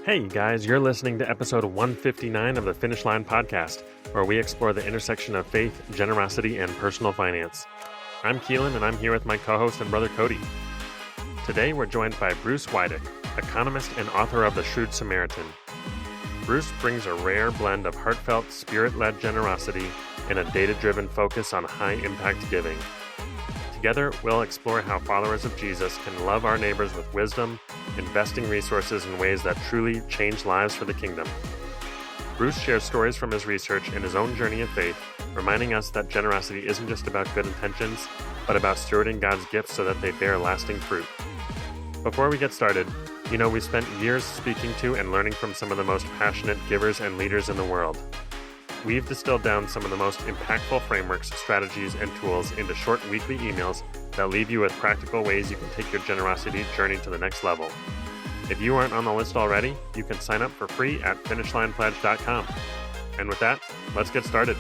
Hey, you guys, you're listening to episode 159 of the Finish Line podcast, where we explore the intersection of faith, generosity, and personal finance. I'm Keelan, and I'm here with my co-host and brother Cody. Today, we're joined by Bruce Wydick, economist and author of The Shrewd Samaritan. Bruce brings a rare blend of heartfelt, spirit-led generosity and a data-driven focus on high-impact giving. Together, we'll explore how followers of Jesus can love our neighbors with wisdom, investing resources in ways that truly change lives for the kingdom. Bruce shares stories from his research and his own journey of faith, reminding us that generosity isn't just about good intentions, but about stewarding God's gifts so that they bear lasting fruit. Before we get started, we spent years speaking to and learning from some of the most passionate givers and leaders in the world. We've distilled down some of the most impactful frameworks, strategies, and tools into short weekly emails that leave you with practical ways you can take your generosity journey to the next level. If you aren't on the list already, you can sign up for free at finishlinepledge.com. And with that, let's get started.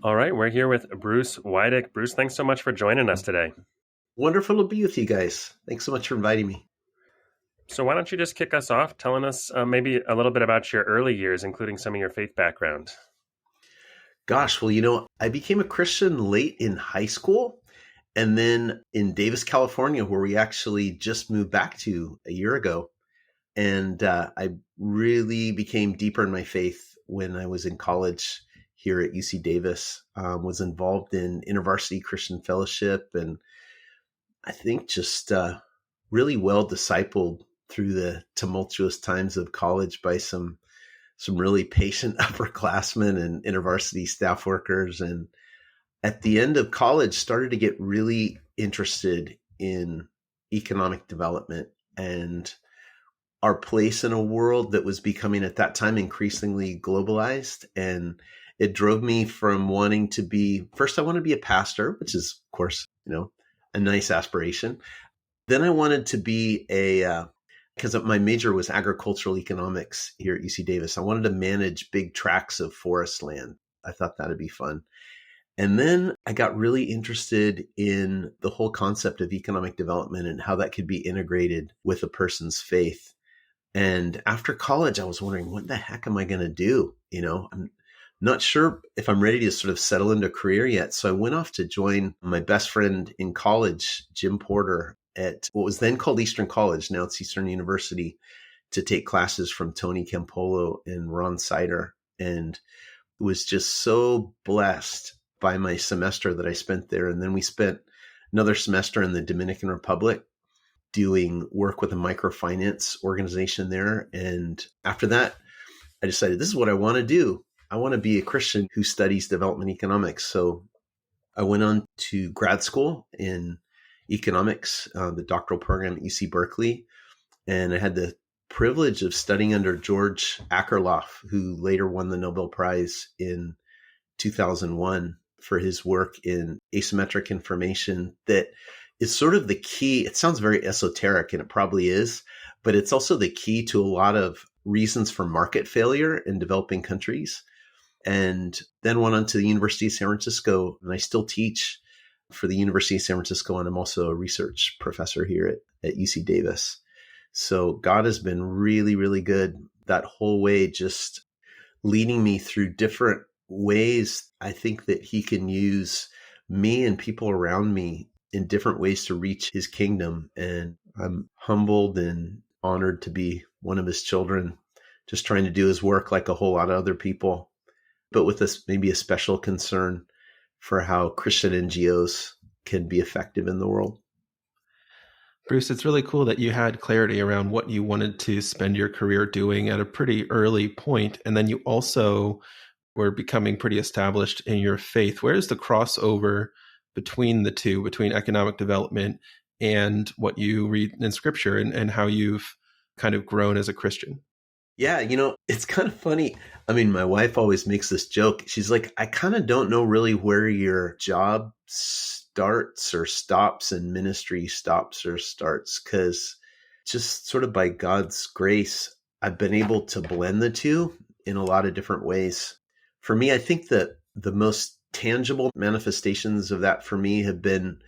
All right, we're here with Bruce Wydick. Bruce, thanks so much for joining us today. Wonderful to be with you guys. Thanks so much for inviting me. So why don't you just kick us off telling us maybe a little bit about your early years, including some of your faith background? Gosh, well, I became a Christian late in high school and then in Davis, California, where we actually just moved back to a year ago. And I really became deeper in my faith when I was in college here at UC Davis, was involved in InterVarsity Christian Fellowship, and I think just really well discipled through the tumultuous times of college by some really patient upperclassmen and InterVarsity staff workers. And at the end of college, started to get really interested in economic development and our place in a world that was becoming at that time increasingly globalized. And it drove me from wanting to be, first I want to be a pastor, which is, of course, a nice aspiration. Then I wanted to be because my major was agricultural economics here at UC Davis. I wanted to manage big tracts of forest land. I thought that'd be fun. And then I got really interested in the whole concept of economic development and how that could be integrated with a person's faith. And after college, I was wondering, what the heck am I going to do? I'm not sure if I'm ready to sort of settle into a career yet. So I went off to join my best friend in college, Jim Porter, at what was then called Eastern College. Now it's Eastern University, to take classes from Tony Campolo and Ron Sider. And was just so blessed by my semester that I spent there. And then we spent another semester in the Dominican Republic doing work with a microfinance organization there. And after that, I decided this is what I want to do. I want to be a Christian who studies development economics. So I went on to grad school in economics, the doctoral program at UC Berkeley. And I had the privilege of studying under George Akerlof, who later won the Nobel Prize in 2001 for his work in asymmetric information. That is sort of the key. It sounds very esoteric, and it probably is, but it's also the key to a lot of reasons for market failure in developing countries. And then went on to the University of San Francisco, and I still teach for the University of San Francisco, and I'm also a research professor here at UC Davis. So God has been really, really good that whole way, just leading me through different ways. I think that he can use me and people around me in different ways to reach his kingdom. And I'm humbled and honored to be one of his children, just trying to do his work like a whole lot of other people, but with maybe a special concern for how Christian NGOs can be effective in the world. Bruce, it's really cool that you had clarity around what you wanted to spend your career doing at a pretty early point, and then you also were becoming pretty established in your faith. Where is the crossover between the two, between economic development and what you read in Scripture, and how you've kind of grown as a Christian? Yeah, it's kind of funny. I mean, my wife always makes this joke. She's like, I kind of don't know really where your job starts or stops and ministry stops or starts, because just sort of by God's grace, I've been able to blend the two in a lot of different ways. For me, I think that the most tangible manifestations of that for me have been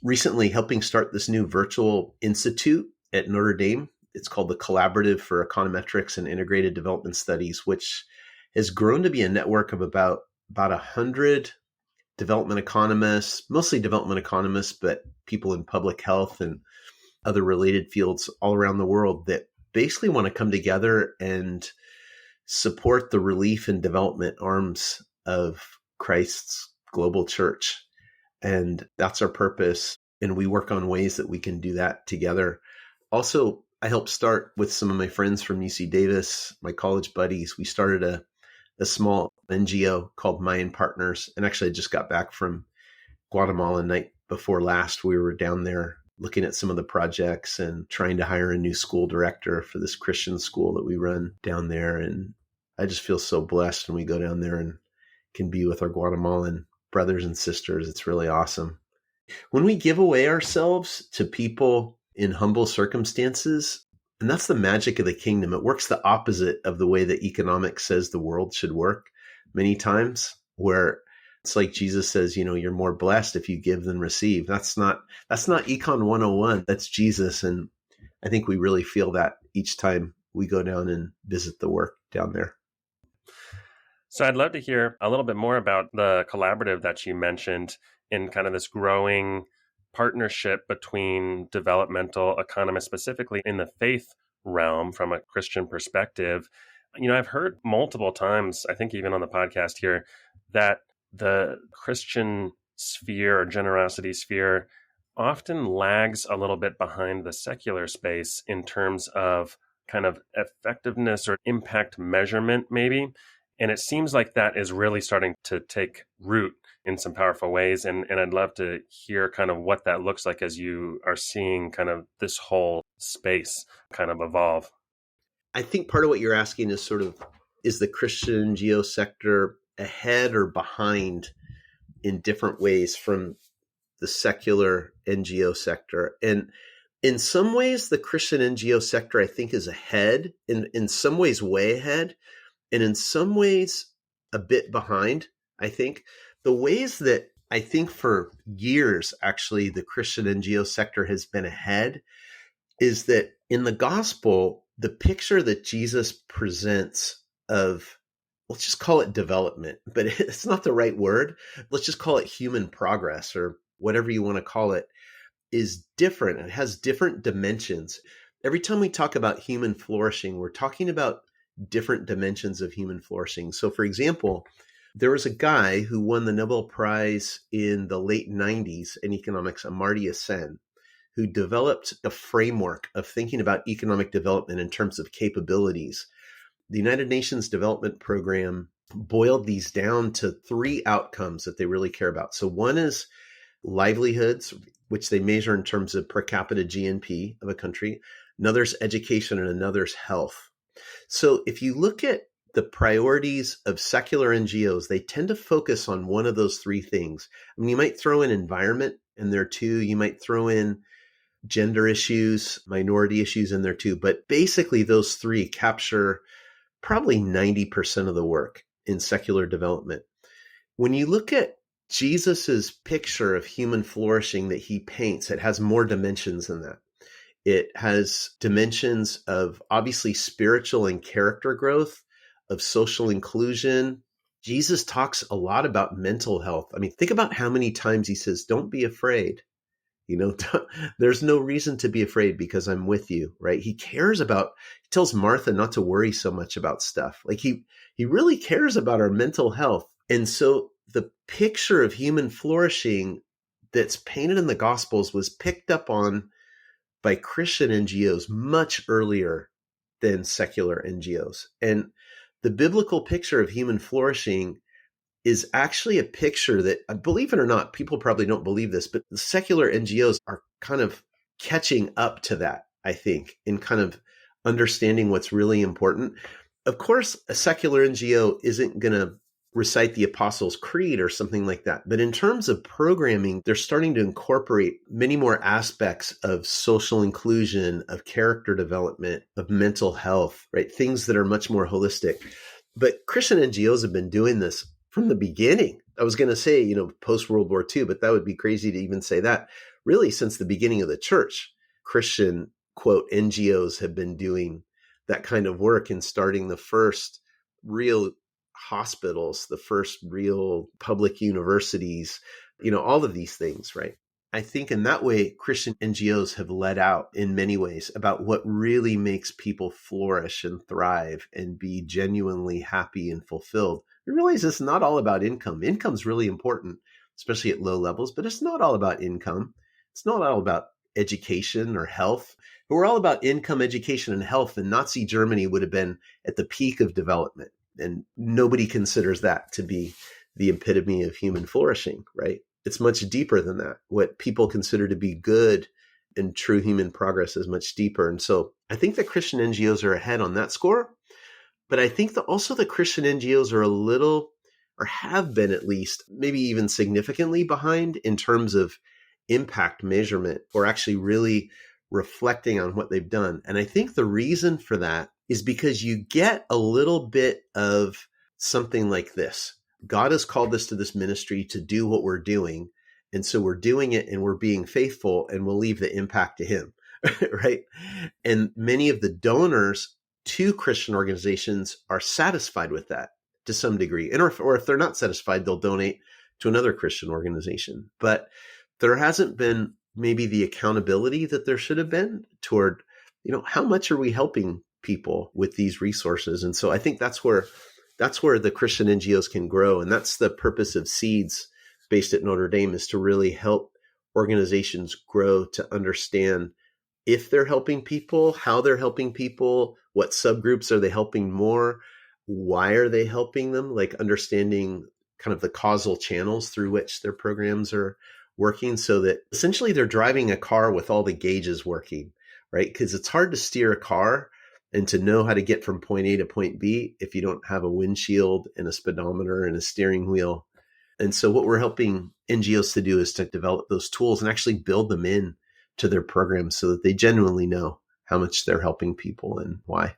recently helping start this new virtual institute at Notre Dame. It's called the Collaborative for Econometrics and Integrated Development Studies, which has grown to be a network of about 100 development economists, mostly development economists, but people in public health and other related fields all around the world that basically want to come together and support the relief and development arms of Christ's global church. And that's our purpose. And we work on ways that we can do that together. Also, I helped start with some of my friends from UC Davis, my college buddies. We started a small NGO called Mayan Partners. And actually, I just got back from Guatemala night before last. We were down there looking at some of the projects and trying to hire a new school director for this Christian school that we run down there. And I just feel so blessed when we go down there and can be with our Guatemalan brothers and sisters. It's really awesome. When we give away ourselves to people in humble circumstances, and that's the magic of the kingdom, it works the opposite of the way that economics says the world should work many times, where it's like Jesus says, you're more blessed if you give than receive. That's not Econ 101. That's Jesus. And I think we really feel that each time we go down and visit the work down there. So I'd love to hear a little bit more about the collaborative that you mentioned in kind of this growing partnership between developmental economists, specifically in the faith realm from a Christian perspective. I've heard multiple times, I think even on the podcast here, that the Christian sphere or generosity sphere often lags a little bit behind the secular space in terms of kind of effectiveness or impact measurement, maybe. And it seems like that is really starting to take root in some powerful ways. And I'd love to hear kind of what that looks like as you are seeing kind of this whole space kind of evolve. I think part of what you're asking is is the Christian NGO sector ahead or behind in different ways from the secular NGO sector? And in some ways, the Christian NGO sector, I think, is ahead, in some ways way ahead, and in some ways a bit behind. I think the ways that I think for years, actually, the Christian NGO sector has been ahead is that in the gospel, the picture that Jesus presents of, let's just call it development, but it's not the right word. Let's just call it human progress or whatever you want to call it, is different. It has different dimensions. Every time we talk about human flourishing, we're talking about different dimensions of human flourishing. So, for example, there was a guy who won the Nobel Prize in the late 90s in economics, Amartya Sen, who developed a framework of thinking about economic development in terms of capabilities. The United Nations Development Program boiled these down to 3 outcomes that they really care about. So one is livelihoods, which they measure in terms of per capita GNP of a country. Another's education, and another's health. So if you look at the priorities of secular NGOs, they tend to focus on one of those 3 things. I mean, you might throw in environment in there too. You might throw in gender issues, minority issues in there too. But basically those 3 capture probably 90% of the work in secular development. When you look at Jesus's picture of human flourishing that he paints, it has more dimensions than that. It has dimensions of obviously spiritual and character growth, of social inclusion. Jesus talks a lot about mental health. I mean, think about how many times he says, don't be afraid. There's no reason to be afraid because I'm with you, right? He tells Martha not to worry so much about stuff. Like he really cares about our mental health. And so the picture of human flourishing that's painted in the Gospels was picked up on by Christian NGOs much earlier than secular NGOs. And the biblical picture of human flourishing is actually a picture that, believe it or not, people probably don't believe this, but the secular NGOs are kind of catching up to that, I think, in kind of understanding what's really important. Of course, a secular NGO isn't going to recite the Apostles' Creed or something like that. But in terms of programming, they're starting to incorporate many more aspects of social inclusion, of character development, of mental health, right? Things that are much more holistic. But Christian NGOs have been doing this from the beginning. I was going to say, post World War II, but that would be crazy to even say that. Really, since the beginning of the church, Christian, quote, NGOs have been doing that kind of work and starting the first real hospitals, the first real public universities, all of these things, right? I think in that way, Christian NGOs have led out in many ways about what really makes people flourish and thrive and be genuinely happy and fulfilled. We realize it's not all about income. Income's really important, especially at low levels, but it's not all about income. It's not all about education or health. But we're all about income, education, and health. And Nazi Germany would have been at the peak of development. And nobody considers that to be the epitome of human flourishing, right? It's much deeper than that. What people consider to be good and true human progress is much deeper. And so I think that Christian NGOs are ahead on that score. But I think that also the Christian NGOs are a little, or have been at least, maybe even significantly behind in terms of impact measurement, or actually really reflecting on what they've done. And I think the reason for that is because you get a little bit of something like this. God has called us to this ministry to do what we're doing. And so we're doing it and we're being faithful, and we'll leave the impact to him, right? And many of the donors to Christian organizations are satisfied with that to some degree. And or if they're not satisfied, they'll donate to another Christian organization. But there hasn't been maybe the accountability that there should have been toward, how much are we helping people with these resources? And so I think that's where the Christian NGOs can grow. And that's the purpose of CEIDS based at Notre Dame, is to really help organizations grow to understand if they're helping people, how they're helping people, what subgroups are they helping more, why are they helping them, like understanding kind of the causal channels through which their programs are working, so that essentially they're driving a car with all the gauges working, right? Because it's hard to steer a car and to know how to get from point A to point B if you don't have a windshield and a speedometer and a steering wheel. And so what we're helping NGOs to do is to develop those tools and actually build them in to their programs so that they genuinely know how much they're helping people and why.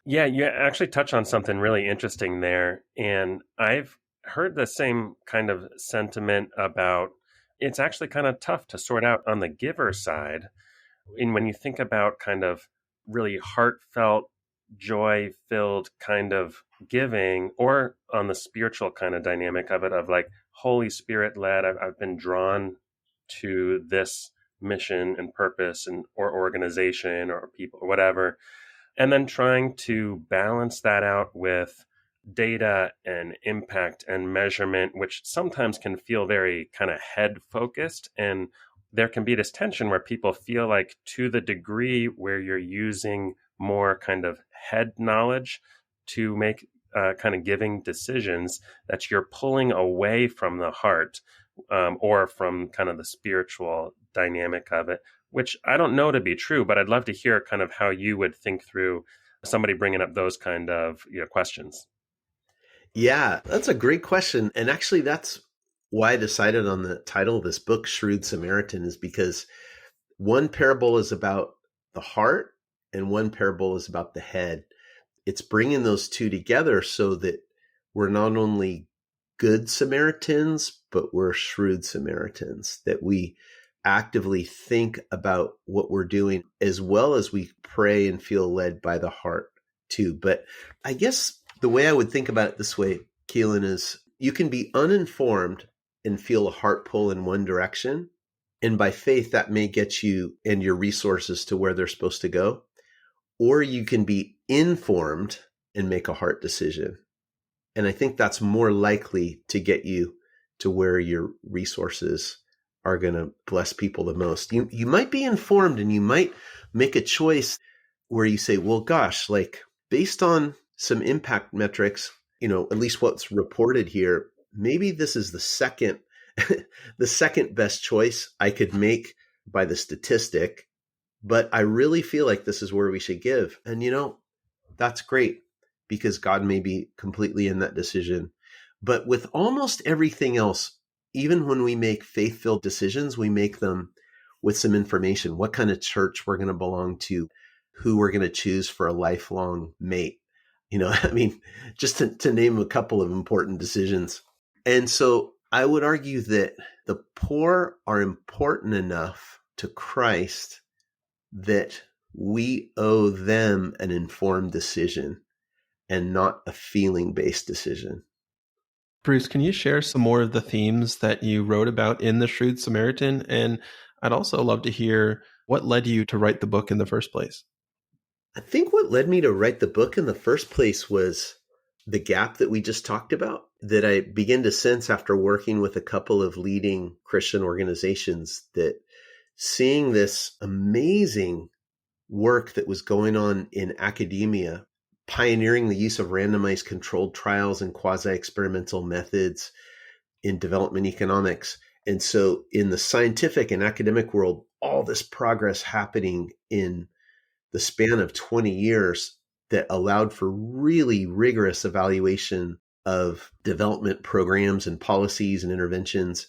Yeah, you actually touch on something really interesting there. And I've heard the same kind of sentiment about it's actually kind of tough to sort out on the giver side. And when you think about kind of really heartfelt, joy-filled kind of giving, or on the spiritual kind of dynamic of it, of like Holy Spirit led, I've been drawn to this mission and purpose and or organization or people or whatever, and then trying to balance that out with data and impact and measurement, which sometimes can feel very kind of head focused. And there can be this tension where people feel like, to the degree where you're using more kind of head knowledge to make kind of giving decisions, that you're pulling away from the heart or from kind of the spiritual dynamic of it, which I don't know to be true, but I'd love to hear kind of how you would think through somebody bringing up those kind of questions. Yeah, that's a great question. And actually, that's why I decided on the title of this book, Shrewd Samaritan, is because one parable is about the heart and one parable is about the head. It's bringing those two together so that we're not only good Samaritans, but we're shrewd Samaritans, that we actively think about what we're doing as well as we pray and feel led by the heart too. But I guess the way I would think about it this way, Keelan, is you can be uninformed and feel a heart pull in one direction. And by faith, that may get you and your resources to where they're supposed to go. Or you can be informed and make a heart decision. And I think that's more likely to get you to where your resources are going to bless people the most. You might be informed and you might make a choice where you say, well, gosh, like based on some impact metrics, at least what's reported here, maybe this is the second best choice I could make by the statistic, but I really feel like this is where we should give. And that's great because God may be completely in that decision. But with almost everything else, even when we make faith-filled decisions, we make them with some information, what kind of church we're going to belong to, who we're going to choose for a lifelong mate. Just to name a couple of important decisions. And so I would argue that the poor are important enough to Christ that we owe them an informed decision and not a feeling-based decision. Bruce, can you share some more of the themes that you wrote about in the Shrewd Samaritan? And I'd also love to hear what led you to write the book in the first place. I think what led me to write the book in the first place was the gap that we just talked about, that I began to sense after working with a couple of leading Christian organizations, that seeing this amazing work that was going on in academia, pioneering the use of randomized controlled trials and quasi-experimental methods in development economics. And so in the scientific and academic world, all this progress happening in the span of 20 years that allowed for really rigorous evaluation of development programs and policies and interventions.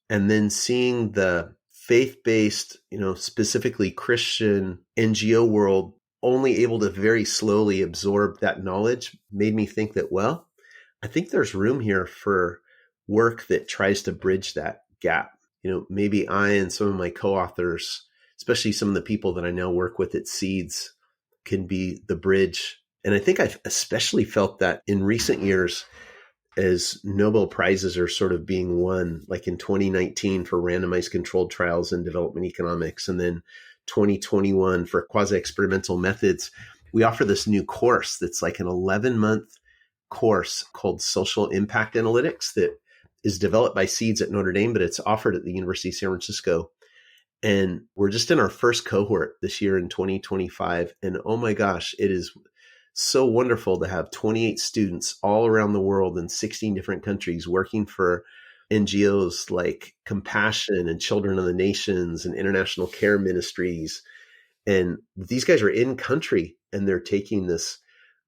And then seeing the faith-based, specifically Christian NGO world only able to very slowly absorb that knowledge made me think that, well, I think there's room here for work that tries to bridge that gap. Maybe I and some of my co-authors, especially some of the people that I now work with at CEIDS, can be the bridge. And I think I've especially felt that in recent years as Nobel Prizes are sort of being won, like in 2019 for randomized controlled trials in development economics, and then 2021 for quasi-experimental methods. We offer this new course that's like an 11-month course called Social Impact Analytics that is developed by CEIDS at Notre Dame, but it's offered at the University of San Francisco. And we're just in our first cohort this year in 2025. And oh my gosh, it is so wonderful to have 28 students all around the world in 16 different countries working for NGOs like Compassion and Children of the Nations and International Care Ministries. And these guys are in country and they're taking this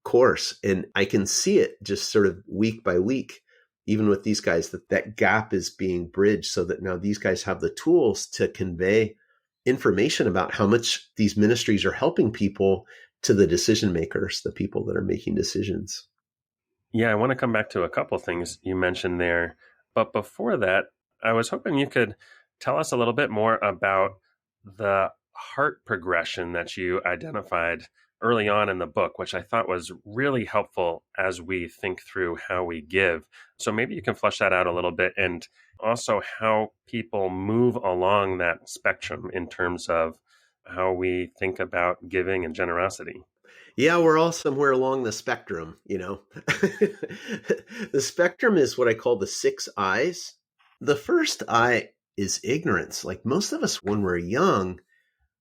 course. And I can see it just sort of week by week, even with these guys, that gap is being bridged so that now these guys have the tools to convey information about how much these ministries are helping people to the decision makers, the people that are making decisions. Yeah, I want to come back to a couple things you mentioned there. But before that, I was hoping you could tell us a little bit more about the heart progression that you identified early on in the book, which I thought was really helpful as we think through how we give. So maybe you can flesh that out a little bit, and also how people move along that spectrum in terms of how we think about giving and generosity. Yeah, we're all somewhere along the spectrum, The spectrum is what I call the 6 I's. The first I is ignorance. Like most of us, when we're young,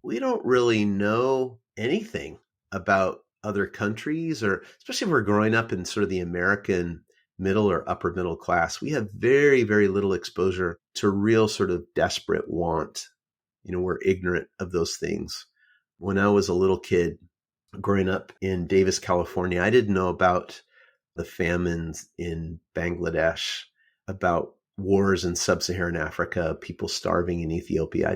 we don't really know anything about other countries, or especially if we're growing up in sort of the American middle or upper middle class, we have very, very little exposure to real sort of desperate want. We're ignorant of those things. When I was a little kid growing up in Davis, California, I didn't know about the famines in Bangladesh, about wars in sub-Saharan Africa, people starving in Ethiopia.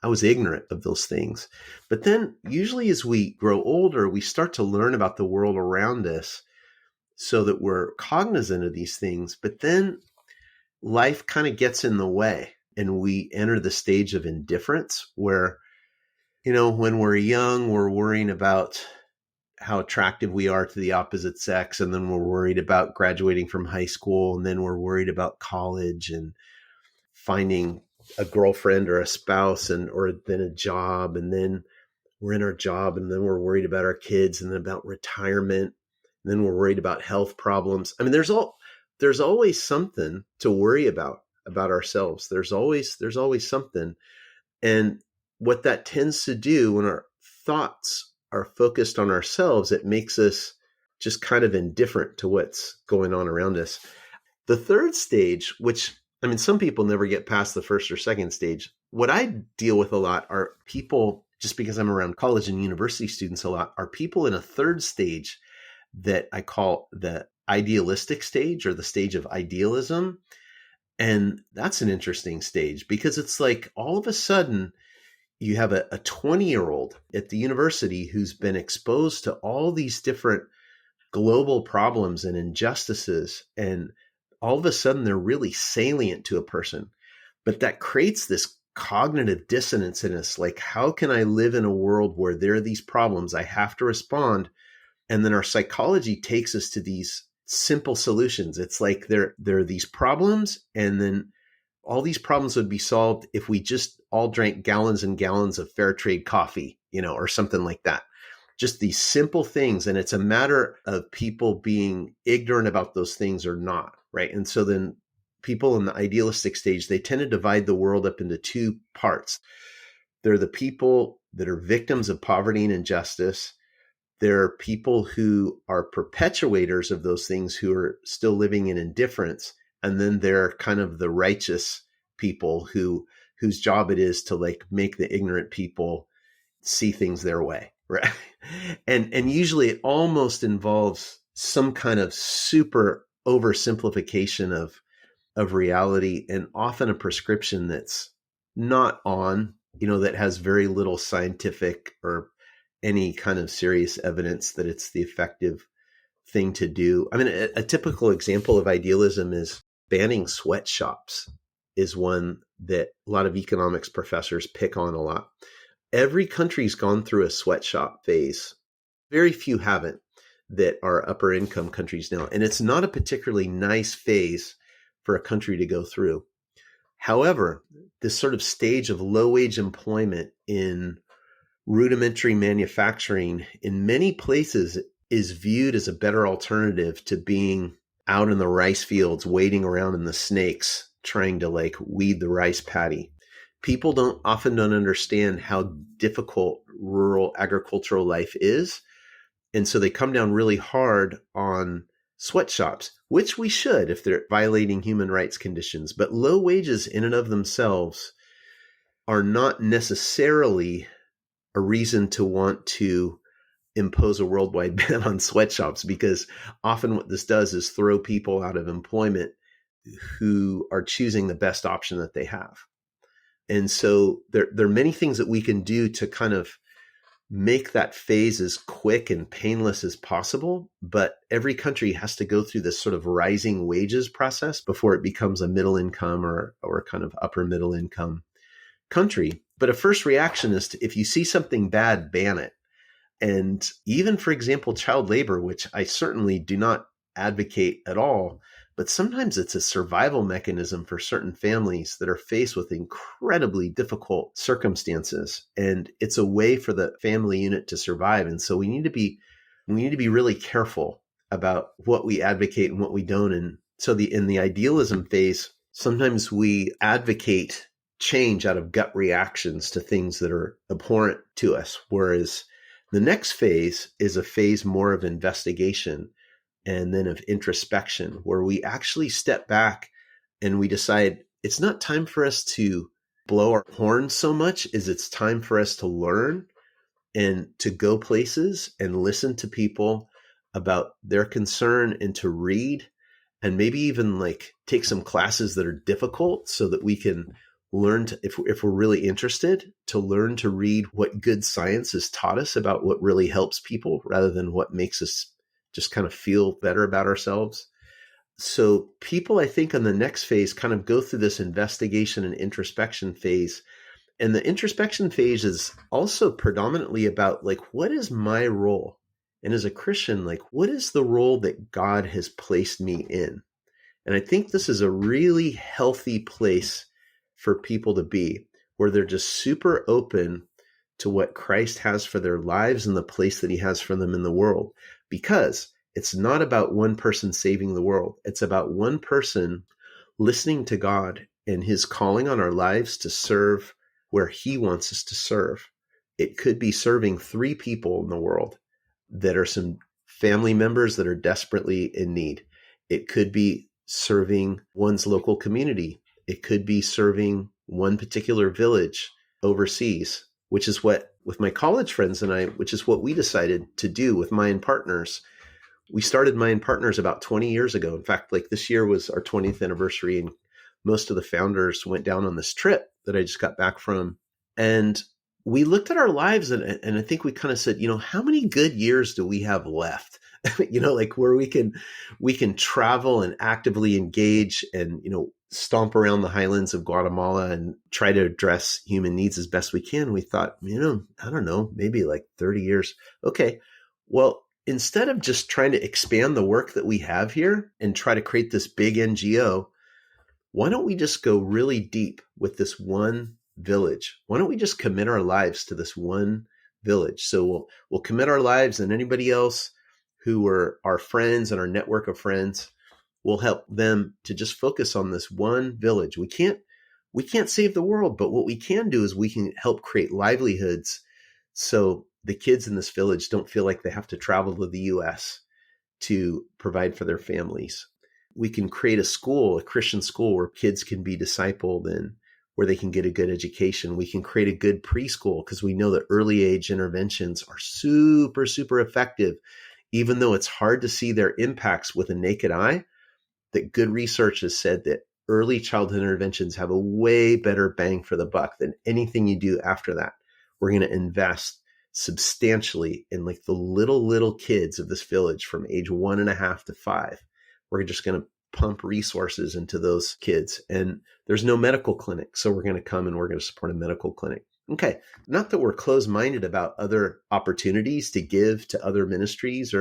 I was ignorant of those things. But then usually as we grow older, we start to learn about the world around us so that we're cognizant of these things. But then life kind of gets in the way and we enter the stage of indifference where, when we're young, we're worrying about how attractive we are to the opposite sex. And then we're worried about graduating from high school. And then we're worried about college and finding a girlfriend or a spouse or then a job. And then we're in our job and then we're worried about our kids and then about retirement. And then we're worried about health problems. I mean, there's always something to worry about ourselves. There's always something. And what that tends to do when our thoughts are focused on ourselves, it makes us just kind of indifferent to what's going on around us. The third stage, which, some people never get past the first or second stage. What I deal with a lot are people, just because I'm around college and university students a lot, are people in a third stage that I call the idealistic stage or the stage of idealism. And that's an interesting stage because it's like all of a sudden you have a 20-year-old at the university who's been exposed to all these different global problems and injustices and all of a sudden they're really salient to a person. But that creates this cognitive dissonance in us. Like, how can I live in a world where there are these problems? I have to respond. And then our psychology takes us to these simple solutions. It's like there are these problems, and then all these problems would be solved if we just all drank gallons and gallons of fair trade coffee, or something like that. Just these simple things. And it's a matter of people being ignorant about those things or not, right? And so then people in the idealistic stage, they tend to divide the world up into two parts. There are the people that are victims of poverty and injustice. There are people who are perpetuators of those things who are still living in indifference. And then there are kind of the righteous people whose job it is to like make the ignorant people see things their way, right? And usually it almost involves some kind of super oversimplification of reality, and often a prescription that's not on, that has very little scientific or any kind of serious evidence that it's the effective thing to do. I mean, a typical example of idealism is banning sweatshops is one that a lot of economics professors pick on a lot. Every country's gone through a sweatshop phase. Very few haven't that are upper income countries now. And it's not a particularly nice phase for a country to go through. However, this sort of stage of low wage employment in rudimentary manufacturing in many places is viewed as a better alternative to being out in the rice fields, wading around in the snakes, trying to like weed the rice paddy. People often don't understand how difficult rural agricultural life is. And so they come down really hard on sweatshops, which we should if they're violating human rights conditions. But low wages in and of themselves are not necessarily a reason to want to impose a worldwide ban on sweatshops, because often what this does is throw people out of employment who are choosing the best option that they have. And so there are many things that we can do to kind of make that phase as quick and painless as possible. But every country has to go through this sort of rising wages process before it becomes a middle income or kind of upper middle income country. But a first reaction is to, if you see something bad, ban it. And even, for example, child labor, which I certainly do not advocate at all, but sometimes it's a survival mechanism for certain families that are faced with incredibly difficult circumstances. And it's a way for the family unit to survive. And so we need to be really careful about what we advocate and what we don't. And so in the idealism phase, sometimes we advocate change out of gut reactions to things that are abhorrent to us. Whereas the next phase is a phase more of investigation and then of introspection, where we actually step back and we decide it's not time for us to blow our horn so much as it's time for us to learn and to go places and listen to people about their concern, and to read and maybe even like take some classes that are difficult so that we can learn to, if we're really interested, to learn to read what good science has taught us about what really helps people rather than what makes us just kind of feel better about ourselves. So people, I think, on the next phase kind of go through this investigation and introspection phase. And the introspection phase is also predominantly about like, what is my role? And as a Christian, like, what is the role that God has placed me in? And I think this is a really healthy place for people to be, where they're just super open to what Christ has for their lives and the place that he has for them in the world. Because it's not about one person saving the world. It's about one person listening to God and his calling on our lives to serve where he wants us to serve. It could be serving 3 people in the world that are some family members that are desperately in need. It could be serving one's local community. It could be serving one particular village overseas, which is what, with my college friends and I, which is what we decided to do with Mayan Partners. We started Mayan Partners about 20 years ago. In fact, like this year was our 20th anniversary, and most of the founders went down on this trip that I just got back from. And we looked at our lives and I think we kind of said, how many good years do we have left? like where we can travel and actively engage and, stomp around the highlands of Guatemala and try to address human needs as best we can. We thought, I don't know, maybe like 30 years. Okay. Well, instead of just trying to expand the work that we have here and try to create this big NGO, why don't we just go really deep with this one village? Why don't we just commit our lives to this one village? So we'll commit our lives, and anybody else who are our friends and our network of friends, we'll help them to just focus on this one village. We can't save the world, but what we can do is we can help create livelihoods so the kids in this village don't feel like they have to travel to the US to provide for their families. We can create a school, a Christian school, where kids can be discipled and where they can get a good education. We can create a good preschool because we know that early age interventions are super, super effective, even though it's hard to see their impacts with a naked eye. That good research has said that early childhood interventions have a way better bang for the buck than anything you do after that. We're going to invest substantially in like the little kids of this village from age 1.5 to 5. We're just going to pump resources into those kids. And there's no medical clinic. So we're going to come and we're going to support a medical clinic. Okay. Not that we're closed-minded about other opportunities to give to other ministries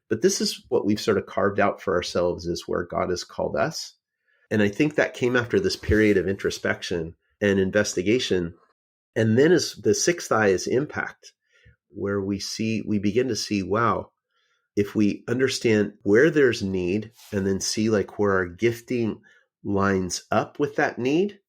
but this is what we've sort of carved out for ourselves, is where God has called us. And I think that came after this period of introspection and investigation. And then as the sixth eye is impact, where we begin to see, wow, if we understand where there's need and then see like where our gifting lines up with that need,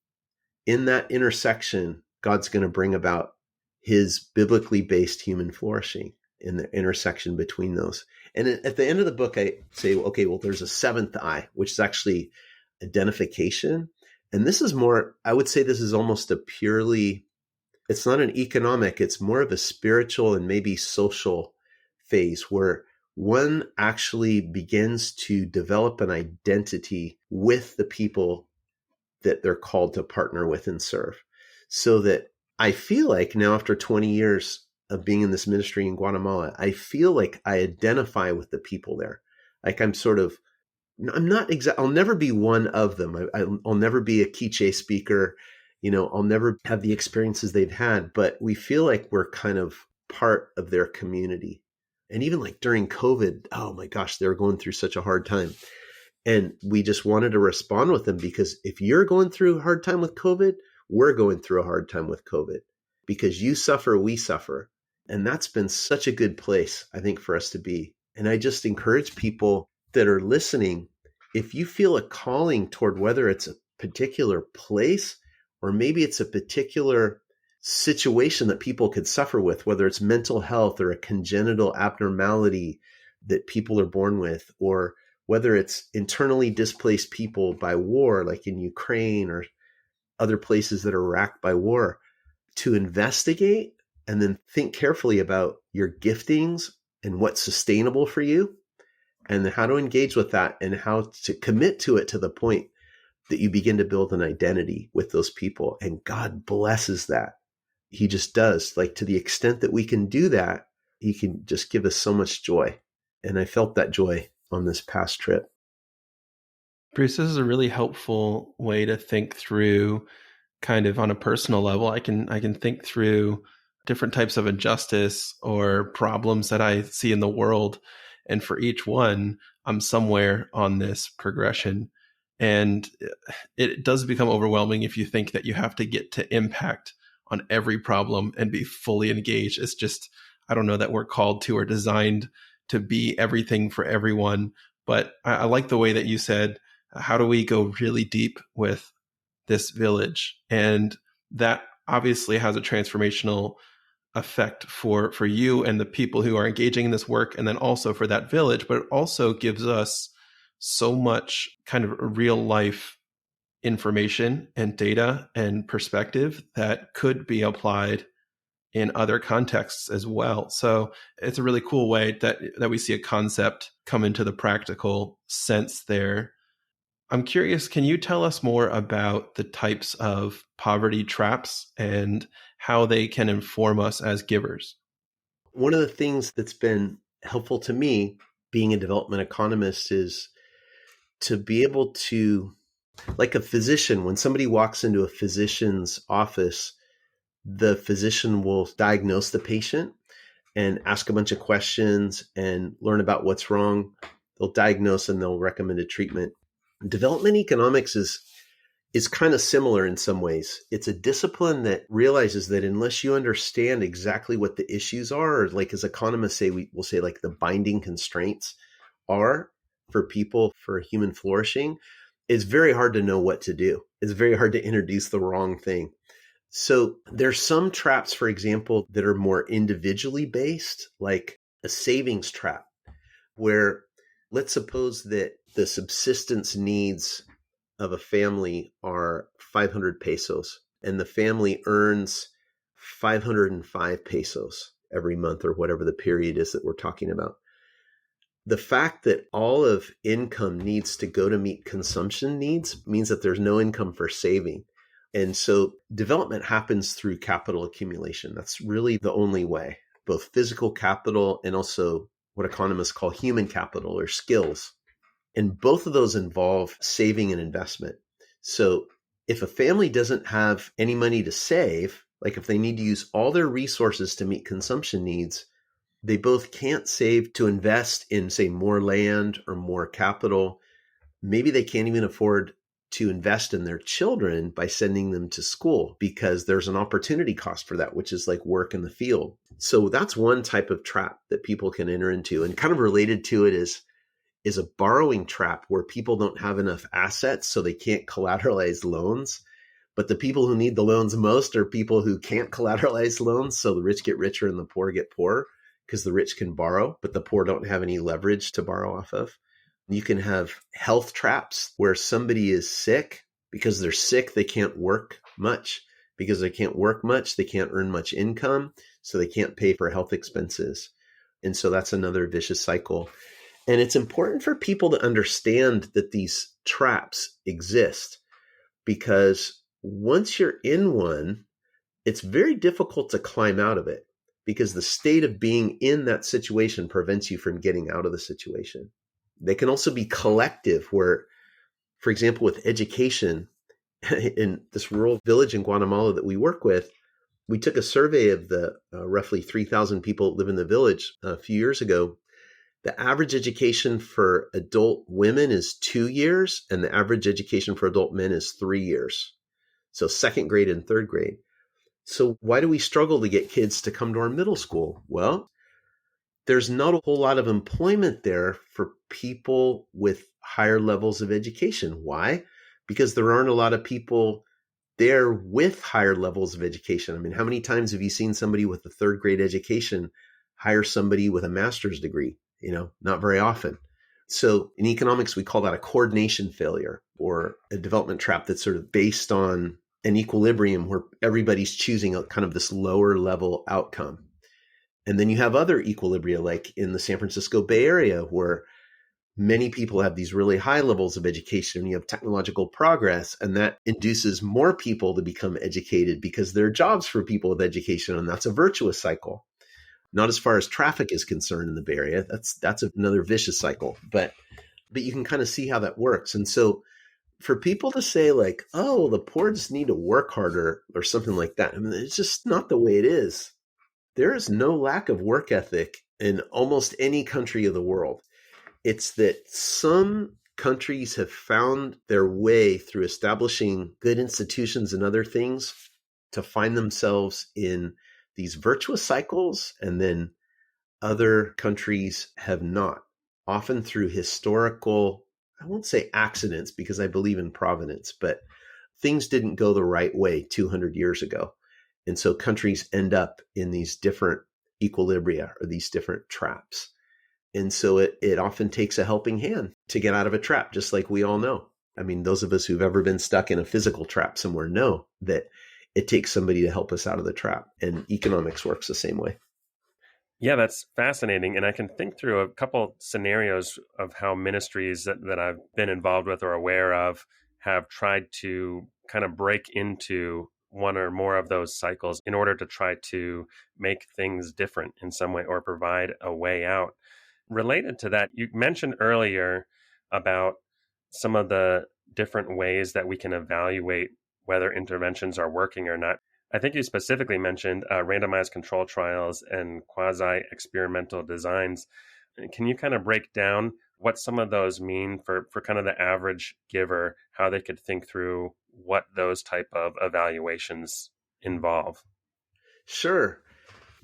in that intersection, God's going to bring about his biblically based human flourishing in the intersection between those. And at the end of the book, I say, okay, well, there's a seventh eye, which is actually identification. And this is more, I would say this is almost it's not an economic, it's more of a spiritual and maybe social phase where one actually begins to develop an identity with the people that they're called to partner with and serve. So that I feel like now, after 20 years of being in this ministry in Guatemala, I feel like I identify with the people there. Like I'll never be one of them. I'll never be a quiche speaker. I'll never have the experiences they've had, but we feel like we're kind of part of their community. And even like during COVID, oh my gosh, they were going through such a hard time. And we just wanted to respond with them, because if you're going through a hard time with COVID, we're going through a hard time with COVID. Because you suffer, we suffer. And that's been such a good place, I think, for us to be. And I just encourage people that are listening, if you feel a calling toward whether it's a particular place or maybe it's a particular situation that people could suffer with, whether it's mental health or a congenital abnormality that people are born with, or whether it's internally displaced people by war, like in Ukraine or other places that are racked by war, to investigate and then think carefully about your giftings and what's sustainable for you and how to engage with that and how to commit to it to the point that you begin to build an identity with those people. And God blesses that. He just does. Like, to the extent that we can do that, he can just give us so much joy. And I felt that joy on this past trip. Bruce, this is a really helpful way to think through, kind of on a personal level. I can think through different types of injustice or problems that I see in the world. And for each one, I'm somewhere on this progression. And it does become overwhelming if you think that you have to get to impact on every problem and be fully engaged. It's just, I don't know that we're called to or designed to be everything for everyone. But I like the way that you said, how do we go really deep with this village? And that obviously has a transformational effect for you and the people who are engaging in this work, and then also for that village. But it also gives us so much kind of real life information and data and perspective that could be applied in other contexts as well. So it's a really cool way that we see a concept come into the practical sense there. I'm curious, can you tell us more about the types of poverty traps and how they can inform us as givers? One of the things that's been helpful to me being a development economist is to be able to, like a physician, when somebody walks into a physician's office, the physician will diagnose the patient and ask a bunch of questions and learn about what's wrong. They'll diagnose and they'll recommend a treatment. Development economics is kind of similar in some ways. It's a discipline that realizes that unless you understand exactly what the issues are, or like as economists say, we'll say like the binding constraints are for people, for human flourishing, it's very hard to know what to do. It's very hard to introduce the wrong thing. So there's some traps, for example, that are more individually based, like a savings trap, where let's suppose that the subsistence needs of a family are 500 pesos and the family earns 505 pesos every month or whatever the period is that we're talking about. The fact that all of income needs to go to meet consumption needs means that there's no income for saving. And so development happens through capital accumulation. That's really the only way, both physical capital and also what economists call human capital or skills. And both of those involve saving and investment. So if a family doesn't have any money to save, like if they need to use all their resources to meet consumption needs, they both can't save to invest in, say, more land or more capital. Maybe they can't even afford to invest in their children by sending them to school because there's an opportunity cost for that, which is like work in the field. So that's one type of trap that people can enter into. And kind of related to it is a borrowing trap where people don't have enough assets, so they can't collateralize loans. But the people who need the loans most are people who can't collateralize loans. So the rich get richer and the poor get poorer because the rich can borrow, but the poor don't have any leverage to borrow off of. You can have health traps where somebody is sick. Because they're sick, they can't work much. Because they can't work much, they can't earn much income, so they can't pay for health expenses. And so that's another vicious cycle. And it's important for people to understand that these traps exist, because once you're in one, it's very difficult to climb out of it because the state of being in that situation prevents you from getting out of the situation. They can also be collective where, for example, with education, in this rural village in Guatemala that we work with, we took a survey of the roughly 3,000 people that live in the village a few years ago. The average education for adult women is 2 years, and the average education for adult men is 3 years. So second grade and third grade. So why do we struggle to get kids to come to our middle school? Well, there's not a whole lot of employment there for people with higher levels of education. Why? Because there aren't a lot of people there with higher levels of education. I mean, how many times have you seen somebody with a third grade education hire somebody with a master's degree? Not very often. So in economics, we call that a coordination failure or a development trap that's sort of based on an equilibrium where everybody's choosing a kind of this lower level outcome. And then you have other equilibria, like in the San Francisco Bay Area, where many people have these really high levels of education. You have technological progress, and that induces more people to become educated because there are jobs for people with education, and that's a virtuous cycle. Not as far as traffic is concerned in the Bay Area. That's another vicious cycle, but you can kind of see how that works. And so for people to say like, oh, the poor just need to work harder or something like that, I mean, it's just not the way it is. There is no lack of work ethic in almost any country of the world. It's that some countries have found their way through establishing good institutions and other things to find themselves in these virtuous cycles, and then other countries have not, often through historical, I won't say accidents because I believe in providence, but things didn't go the right way 200 years ago. And so countries end up in these different equilibria or these different traps. And so it often takes a helping hand to get out of a trap, just like we all know. I mean, those of us who've ever been stuck in a physical trap somewhere know that it takes somebody to help us out of the trap. And economics works the same way. Yeah, that's fascinating. And I can think through a couple scenarios of how ministries that I've been involved with or aware of have tried to kind of break into one or more of those cycles in order to try to make things different in some way or provide a way out. related to that, you mentioned earlier about some of the different ways that we can evaluate whether interventions are working or not. I think you specifically mentioned randomized control trials and quasi-experimental designs. Can you kind of break down what some of those mean for kind of the average giver, how they could think through what those type of evaluations involve? Sure.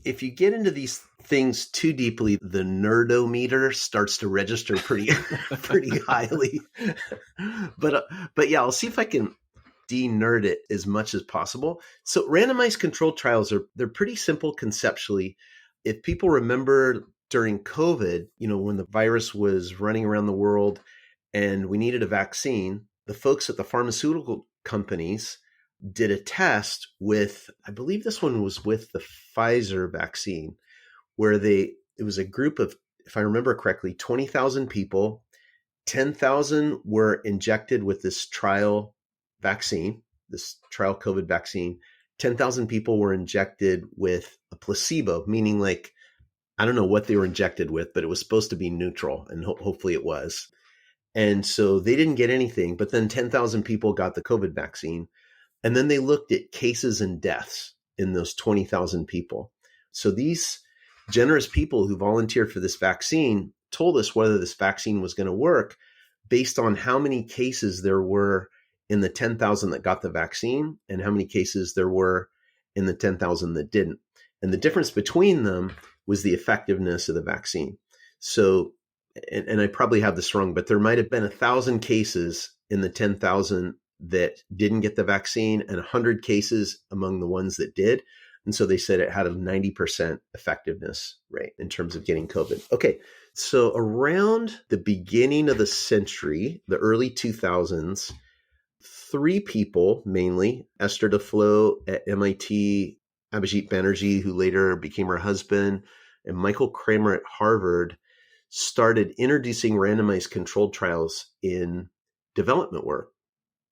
If you get into these things too deeply, the nerdometer starts to register pretty pretty highly. But yeah, I'll see if I can de-nerd it as much as possible. So randomized controlled trials they're pretty simple conceptually. If people remember during COVID, when the virus was running around the world and we needed a vaccine, the folks at the pharmaceutical companies did a test with, I believe this one was with the Pfizer vaccine, where it was a group of, if I remember correctly, 20,000 people. 10,000 were injected with this trial vaccine, this trial COVID vaccine. 10,000 people were injected with a placebo, meaning like, I don't know what they were injected with, but it was supposed to be neutral, and hopefully it was. And so they didn't get anything, but then 10,000 people got the COVID vaccine. And then they looked at cases and deaths in those 20,000 people. So these generous people who volunteered for this vaccine told us whether this vaccine was going to work based on how many cases there were in the 10,000 that got the vaccine and how many cases there were in the 10,000 that didn't. And the difference between them was the effectiveness of the vaccine. So, and I probably have this wrong, but there might have been 1,000 cases in the 10,000 that didn't get the vaccine and 100 cases among the ones that did. And so they said it had a 90% effectiveness rate in terms of getting COVID. Okay, so around the beginning of the century, the early 2000s, 3 people mainly, Esther Duflo at MIT, Abhijit Banerjee, who later became her husband, and Michael Kramer at Harvard, started introducing randomized controlled trials in development work.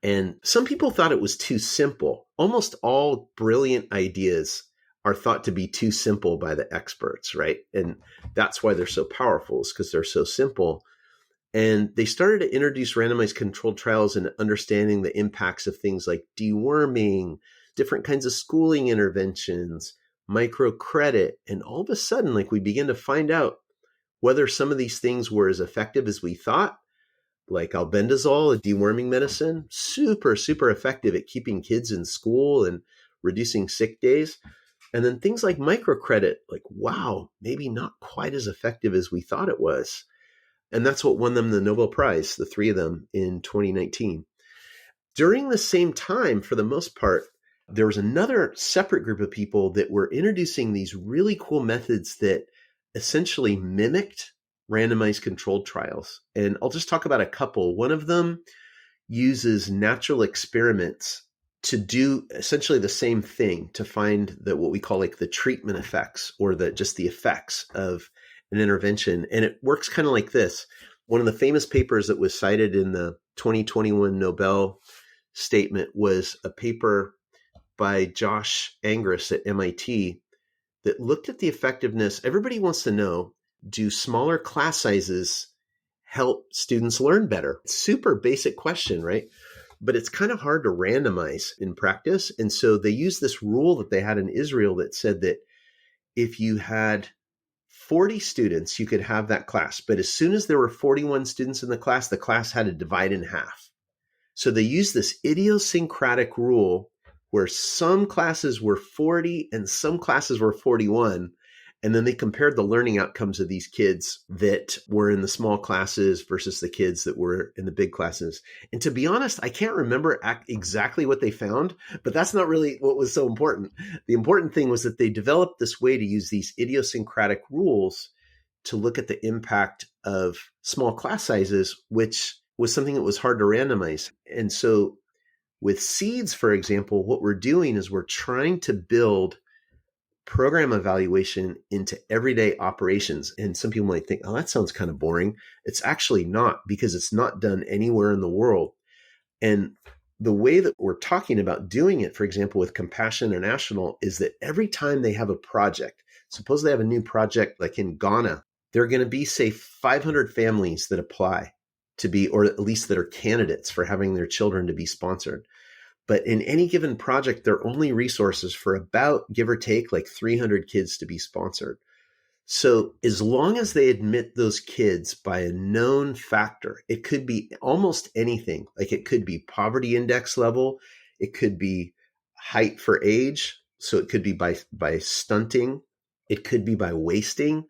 And some people thought it was too simple. Almost all brilliant ideas are thought to be too simple by the experts, right? And that's why they're so powerful, is because they're so simple. And they started to introduce randomized controlled trials and understanding the impacts of things like deworming, different kinds of schooling interventions, microcredit. And all of a sudden, like, we begin to find out whether some of these things were as effective as we thought. Like albendazole, a deworming medicine, super, super effective at keeping kids in school and reducing sick days. And then things like microcredit, like, wow, maybe not quite as effective as we thought it was. And that's what won them the Nobel Prize, the 3 of them, in 2019. During the same time, for the most part, there was another separate group of people that were introducing these really cool methods that essentially mimicked randomized controlled trials. And I'll just talk about a couple. One of them uses natural experiments to do essentially the same thing, to find that what we call like the treatment effects, or just the effects of an intervention. And it works kind of like this. One of the famous papers that was cited in the 2021 Nobel statement was a paper by Josh Angress at MIT that looked at the effectiveness. Everybody wants to know, do smaller class sizes help students learn better? Super basic question, right? But it's kind of hard to randomize in practice. And so they used this rule that they had in Israel that said that if you had 40 students, you could have that class. But as soon as there were 41 students in the class had to divide in half. So they used this idiosyncratic rule where some classes were 40 and some classes were 41. And then they compared the learning outcomes of these kids that were in the small classes versus the kids that were in the big classes. And to be honest, I can't remember exactly what they found, but that's not really what was so important. The important thing was that they developed this way to use these idiosyncratic rules to look at the impact of small class sizes, which was something that was hard to randomize. And so with CEIDS, for example, what we're doing is we're trying to build program evaluation into everyday operations. And some people might think, oh, that sounds kind of boring. It's actually not, because it's not done anywhere in the world. And the way that we're talking about doing it, for example, with Compassion International, is that every time they have a project, suppose they have a new project like in Ghana, there are going to be, say, 500 families that apply to be, or at least that are candidates for having their children to be sponsored. But in any given project, there are only resources for about, give or take, like 300 kids to be sponsored. So as long as they admit those kids by a known factor, it could be almost anything. Like it could be poverty index level. It could be height for age. So it could be by stunting. It could be by wasting.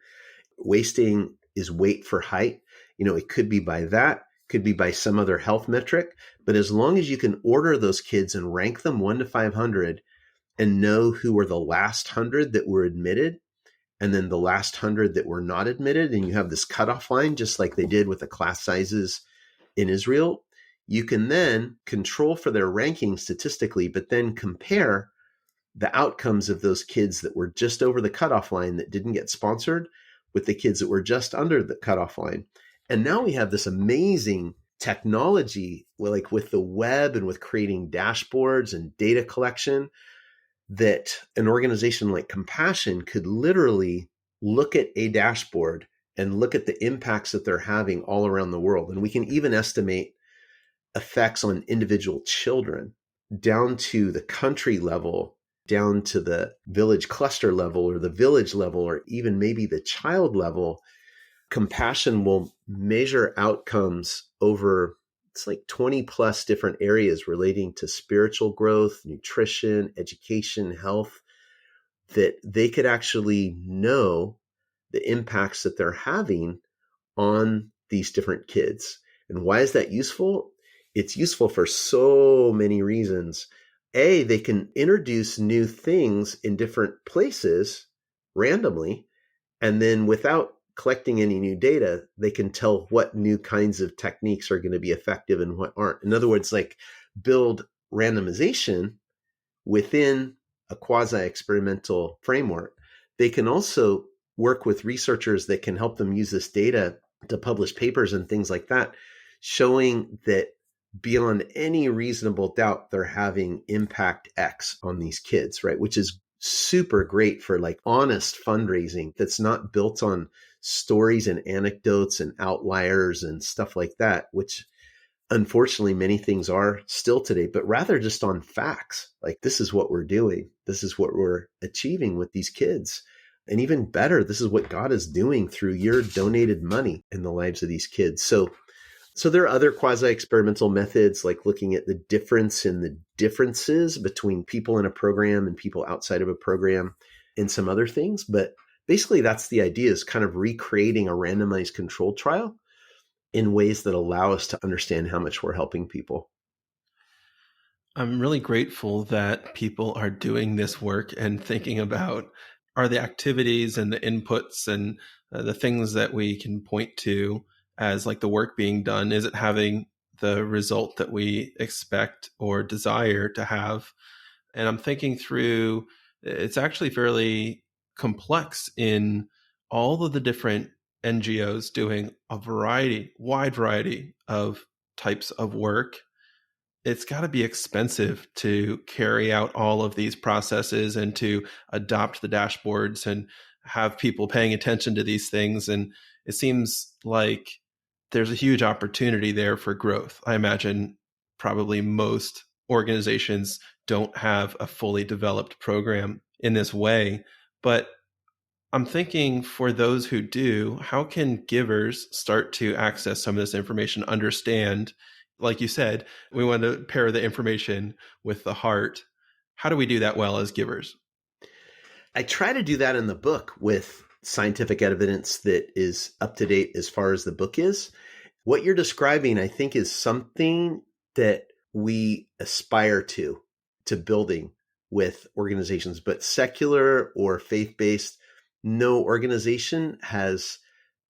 Wasting is weight for height. It could be by that, could be by some other health metric. But as long as you can order those kids and rank them 1 to 500 and know who were the last 100 that were admitted, and then the last 100 that were not admitted, and you have this cutoff line, just like they did with the class sizes in Israel, you can then control for their ranking statistically, but then compare the outcomes of those kids that were just over the cutoff line that didn't get sponsored with the kids that were just under the cutoff line. And now we have this amazing technology, like with the web and with creating dashboards and data collection, that an organization like Compassion could literally look at a dashboard and look at the impacts that they're having all around the world. And we can even estimate effects on individual children down to the country level, down to the village cluster level or the village level, or even maybe the child level. Compassion will measure outcomes over, it's like 20 plus different areas relating to spiritual growth, nutrition, education, health, that they could actually know the impacts that they're having on these different kids. And why is that useful? It's useful for so many reasons. A, they can introduce new things in different places randomly, and then without collecting any new data, they can tell what new kinds of techniques are going to be effective and what aren't. In other words, like build randomization within a quasi-experimental framework. They can also work with researchers that can help them use this data to publish papers and things like that, showing that beyond any reasonable doubt, they're having impact X on these kids, right? Which is super great for like honest fundraising that's not built on stories and anecdotes and outliers and stuff like that, which unfortunately many things are still today, but rather just on facts. Like, this is what we're doing. This is what we're achieving with these kids. And even better, this is what God is doing through your donated money in the lives of these kids. So there are other quasi-experimental methods, like looking at the difference in the differences between people in a program and people outside of a program and some other things. But basically, that's the idea, is kind of recreating a randomized controlled trial in ways that allow us to understand how much we're helping people. I'm really grateful that people are doing this work and thinking about, are the activities and the inputs and the things that we can point to as like the work being done, is it having the result that we expect or desire to have? And I'm thinking through, it's actually fairly complex in all of the different NGOs doing a wide variety of types of work. It's got to be expensive to carry out all of these processes and to adopt the dashboards and have people paying attention to these things. And it seems like there's a huge opportunity there for growth. I imagine probably most organizations don't have a fully developed program in this way, but I'm thinking for those who do, how can givers start to access some of this information, understand, like you said, we want to pair the information with the heart. How do we do that well as givers? I try to do that in the book with scientific evidence that is up to date as far as the book is. What you're describing, I think, is something that we aspire to building with organizations, but secular or faith-based, no organization has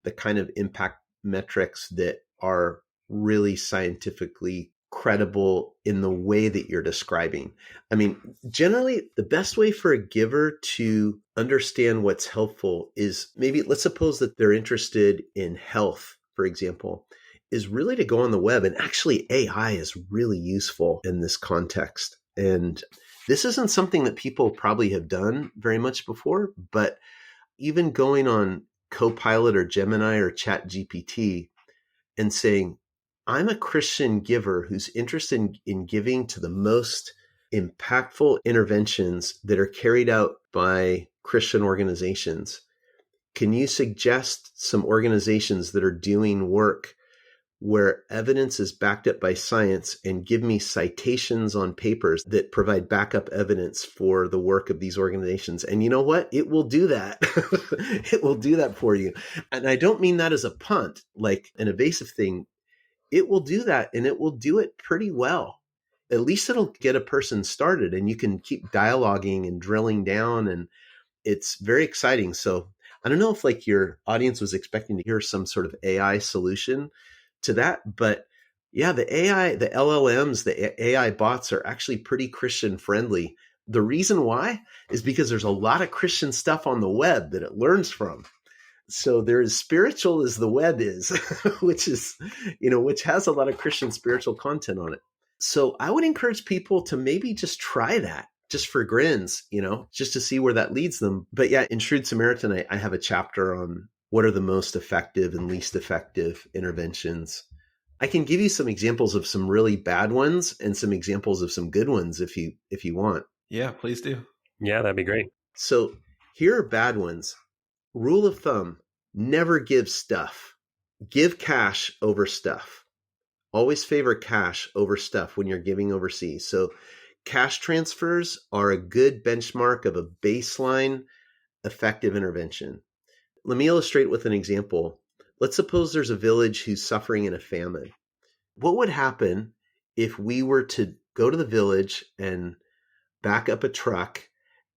the kind of impact metrics that are really scientifically credible in the way that you're describing. I mean, generally, the best way for a giver to understand what's helpful is, maybe, let's suppose that they're interested in health, for example, is really to go on the web. And actually, AI is really useful in this context. And this isn't something that people probably have done very much before, but even going on Copilot or Gemini or Chat GPT and saying, I'm a Christian giver who's interested in giving to the most impactful interventions that are carried out by Christian organizations. Can you suggest some organizations that are doing work where evidence is backed up by science, and give me citations on papers that provide backup evidence for the work of these organizations? And you know what? It will do that. It will do that for you. And I don't mean that as a punt, like an evasive thing. It will do that, and it will do it pretty well. At least it'll get a person started, and you can keep dialoguing and drilling down, and it's very exciting. So I don't know if like your audience was expecting to hear some sort of AI solution to that, but yeah, the AI, the LLMs, the AI bots are actually pretty Christian friendly. The reason why is because there's a lot of Christian stuff on the web that it learns from. So they're as spiritual as the web is, which is, which has a lot of Christian spiritual content on it. So I would encourage people to maybe just try that just for grins, just to see where that leads them. But yeah, in Shrewd Samaritan, I have a chapter on what are the most effective and least effective interventions. I can give you some examples of some really bad ones and some examples of some good ones if you want. Yeah, please do. Yeah, that'd be great. So here are bad ones. Rule of thumb, never give stuff. Give cash over stuff. Always favor cash over stuff when you're giving overseas. So cash transfers are a good benchmark of a baseline effective intervention. Let me illustrate with an example. Let's suppose there's a village who's suffering in a famine. What would happen if we were to go to the village and back up a truck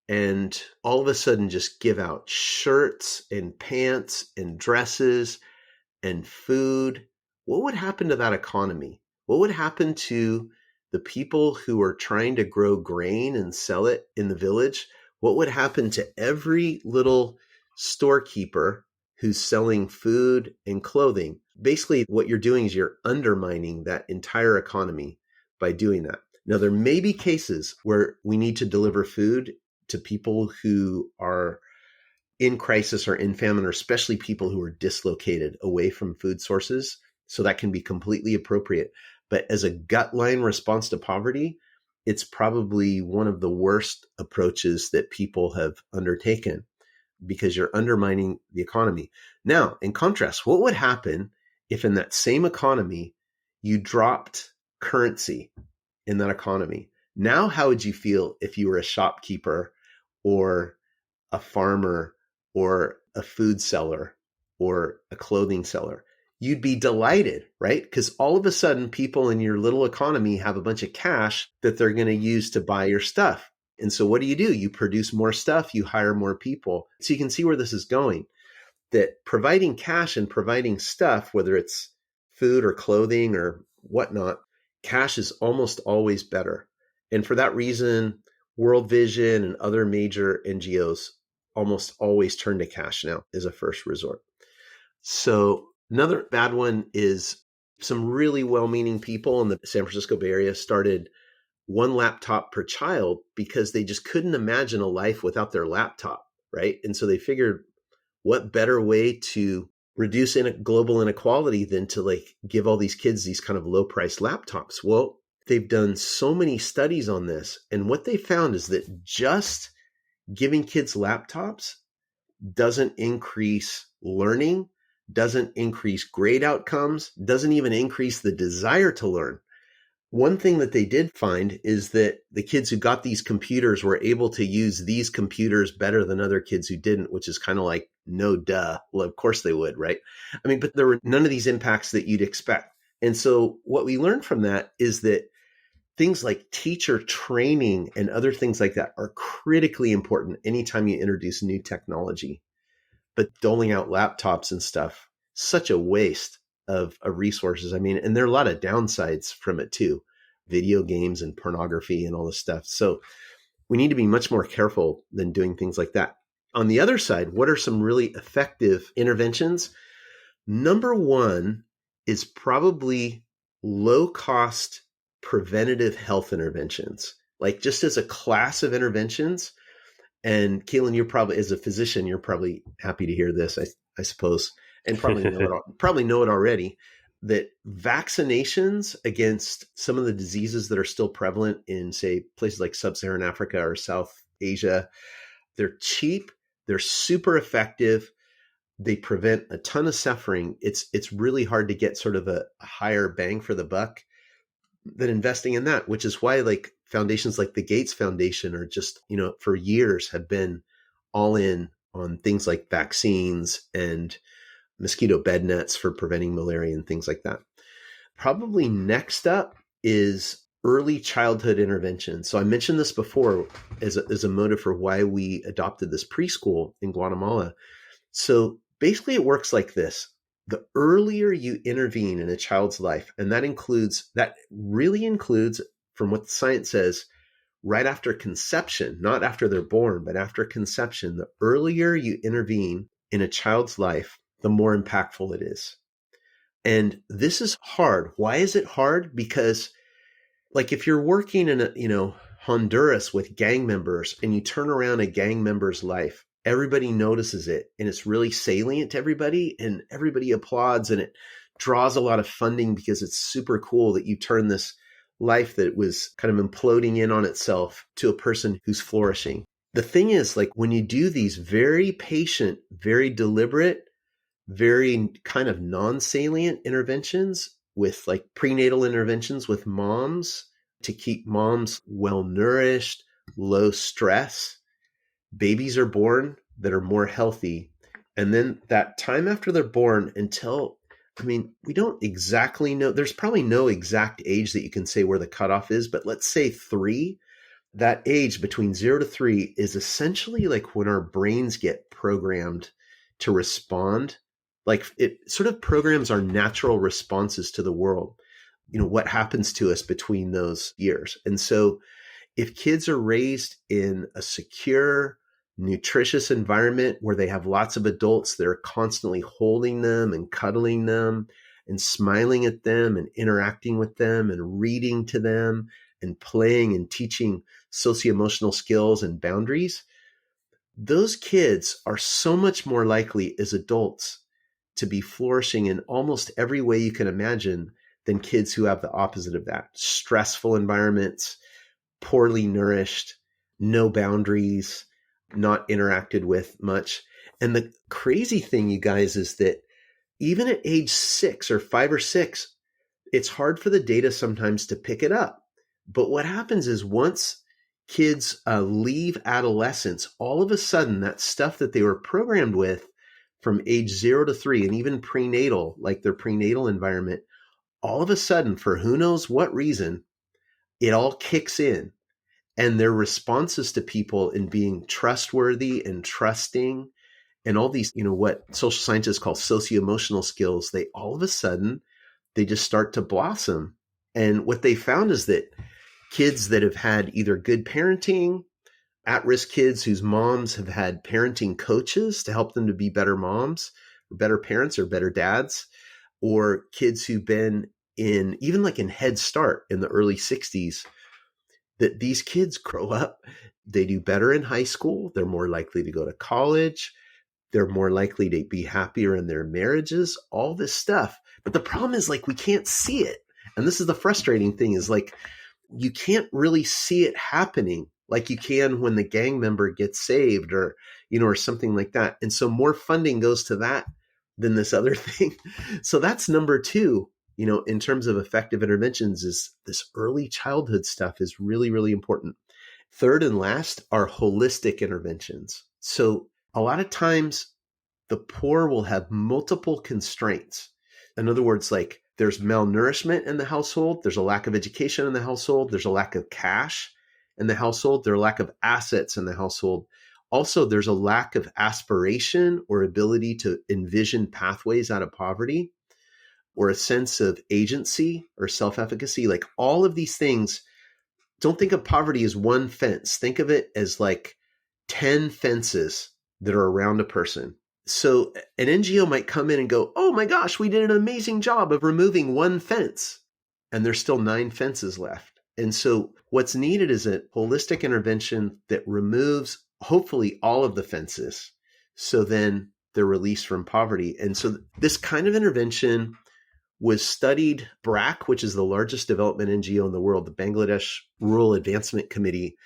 and all of a sudden just give out shirts and pants and dresses and food? What would happen to that economy? What would happen to the people who are trying to grow grain and sell it in the village? What would happen to every little storekeeper who's selling food and clothing? Basically, what you're doing is you're undermining that entire economy by doing that. Now, there may be cases where we need to deliver food to people who are in crisis or in famine, or especially people who are dislocated away from food sources. So that can be completely appropriate. But as a gut line response to poverty, it's probably one of the worst approaches that people have undertaken, because you're undermining the economy. Now, in contrast, what would happen if in that same economy you dropped currency in that economy? Now, how would you feel if you were a shopkeeper or a farmer or a food seller or a clothing seller? You'd be delighted, right? Because all of a sudden, people in your little economy have a bunch of cash that they're going to use to buy your stuff. And so what do? You produce more stuff, you hire more people. So you can see where this is going, that providing cash and providing stuff, whether it's food or clothing or whatnot, cash is almost always better. And for that reason, World Vision and other major NGOs almost always turn to cash now as a first resort. So another bad one is some really well-meaning people in the San Francisco Bay Area started one laptop per child because they just couldn't imagine a life without their laptop, right? And so they figured, what better way to reduce global inequality than to give all these kids these kind of low-priced laptops? Well, they've done so many studies on this, and what they found is that just giving kids laptops doesn't increase learning, doesn't increase grade outcomes, doesn't even increase the desire to learn. One thing that they did find is that the kids who got these computers were able to use these computers better than other kids who didn't, which is kind of like, no duh. Well, of course they would, right? I mean, but there were none of these impacts that you'd expect. And so what we learned from that is that things like teacher training and other things like that are critically important anytime you introduce new technology. But doling out laptops and stuff, such a waste of resources. I mean, and there are a lot of downsides from it too, video games and pornography and all this stuff. So we need to be much more careful than doing things like that. On the other side, what are some really effective interventions? Number one is probably low-cost preventative health interventions, like just as a class of interventions. And Keelan, you're probably, as a physician, you're probably happy to hear this. I suppose, and probably know it already, that vaccinations against some of the diseases that are still prevalent in, say, places like sub-Saharan Africa or South Asia, they're cheap, they're super effective, they prevent a ton of suffering. It's really hard to get sort of a higher bang for the buck than investing in that, which is why like foundations like the Gates Foundation are just, for years have been all in on things like vaccines and mosquito bed nets for preventing malaria and things like that. Probably next up is early childhood intervention. So I mentioned this before as a motive for why we adopted this preschool in Guatemala. So basically it works like this. The earlier you intervene in a child's life, and that really includes, from what the science says, right after conception, not after they're born, but after conception, the earlier you intervene in a child's life, the more impactful it is. And this is hard. Why is it hard? Because like if you're working in Honduras with gang members and you turn around a gang member's life, everybody notices it and it's really salient to everybody and everybody applauds and it draws a lot of funding because it's super cool that you turn this life that was kind of imploding in on itself to a person who's flourishing. The thing is, like when you do these very patient, very deliberate, very kind of non-salient interventions with like prenatal interventions with moms to keep moms well-nourished, low stress, babies are born that are more healthy. And then that time after they're born until, we don't exactly know. There's probably no exact age that you can say where the cutoff is, but let's say 3, that age between 0 to 3 is essentially like when our brains get programmed to respond. Like it sort of programs our natural responses to the world, what happens to us between those years. And so if kids are raised in a secure, nutritious environment where they have lots of adults that are constantly holding them and cuddling them and smiling at them and interacting with them and reading to them and playing and teaching socio-emotional skills and boundaries, those kids are so much more likely as adults to be flourishing in almost every way you can imagine than kids who have the opposite of that. Stressful environments, poorly nourished, no boundaries, not interacted with much. And the crazy thing, you guys, is that even at age 6 or 5 or 6, it's hard for the data sometimes to pick it up. But what happens is once kids leave adolescence, all of a sudden that stuff that they were programmed with from age 0 to 3 and even prenatal, like their prenatal environment, all of a sudden, for who knows what reason, it all kicks in. And their responses to people in being trustworthy and trusting and all these, what social scientists call socio-emotional skills, they all of a sudden, they just start to blossom. And what they found is that kids that have had either good parenting, at-risk kids whose moms have had parenting coaches to help them to be better moms or better parents or better dads, or kids who've been even like in Head Start in the early 60s, that these kids grow up, they do better in high school, they're more likely to go to college, they're more likely to be happier in their marriages, all this stuff. But the problem is like we can't see it. And this is the frustrating thing is like you can't really see it happening like you can when the gang member gets saved or something like that. And so more funding goes to that than this other thing. So that's number 2. In terms of effective interventions, is this early childhood stuff is really, really important. Third and last are holistic interventions. So a lot of times the poor will have multiple constraints. In other words, like there's malnourishment in the household, there's a lack of education in the household, there's a lack of cash in the household, there's a lack of assets in the household. Also, there's a lack of aspiration or ability to envision pathways out of poverty, or a sense of agency or self-efficacy. Like all of these things, don't think of poverty as one fence. Think of it as like 10 fences that are around a person. So an NGO might come in and go, oh my gosh, we did an amazing job of removing one fence. And there's still 9 fences left. And so what's needed is a holistic intervention that removes hopefully all of the fences. So then their release from poverty. And so this kind of intervention was studied. BRAC, which is the largest development NGO in the world, the Bangladesh Rural Advancement Committee,